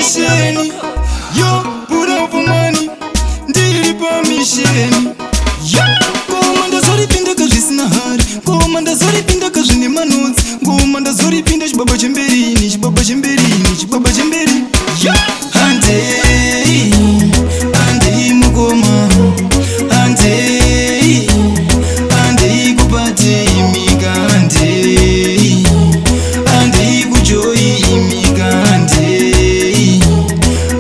misheni, yo puravumani ndiri pamisheni. Ngoma ndazoripinda kazvisina hari, ngoma ndazoripinda kazvine manotsi, ngoma ndazoripinda chibaba chemberini, chibaba chemberini, chibaba chemberi. Handei, handei mukoma, handei, handei kupati imika, handei, handei kujoyi imika, handei,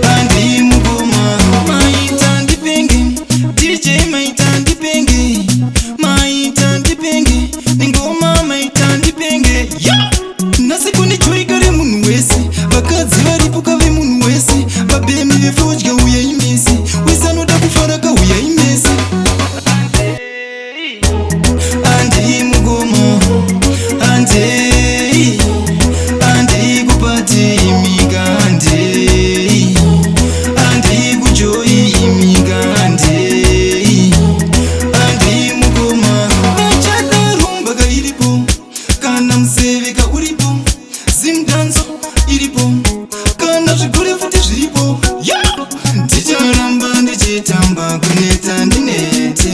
handei mukoma. Maita ndipenge, DJ maita ndipenge, maita ndipenge, ningoma maita ndipenge. Nasi kunijoyi kare munhu wese, vakadzi varipo kave munhu wese, vabhemi vefodya uya imese, wese anoda kufara kauya imese. Handei mukoma, handei, handei kupati imika, handei, handei kujoyi imika, handei, handei mukoma. Vachada rumba kairipo, kana museveka uripo, zimdanzo iripo, kana zvikore futi zviripo. Ndicharamba ndichitamba kuneta ndinete,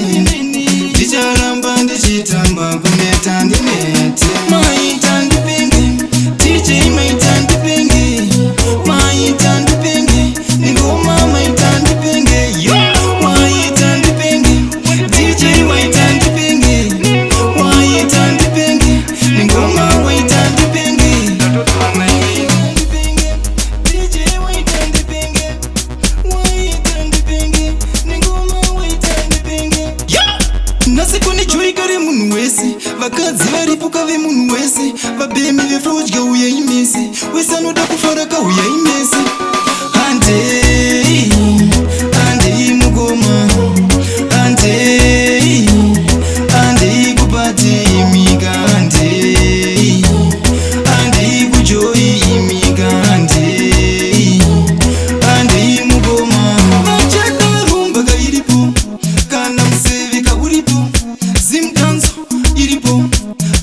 ndicharamba ndichitamba kuneta ndinete. Maita ndipenge, DJ maita ndipenge, maita ndipenge, ningoma maita ndipenge. Maita ndipenge, DJ maita ndipenge, maita ndipenge, ningoma maita ndipenge. DJ maita ndipenge, maita ndipenge, ningoma maita ndipenge. Nasi kunijoyi kare munhu wese, vakadzi varipo kave munhu wese, vabhemi vefodya uya imese, wese anoda kufara kauya imese. Handei, handei mukoma, handei, handei kupati imika, handei, handei kujoyi imika, handei, handei mukoma. Vachada rumba kairipo, kana museveka uripo, zimdanzo iripo,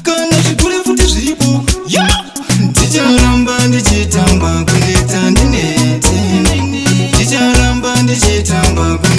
kana zvikore futi zviripo. Ndicharamba ndichitamba kuneta ndinete, ndicharamba ndichitamba kuneta.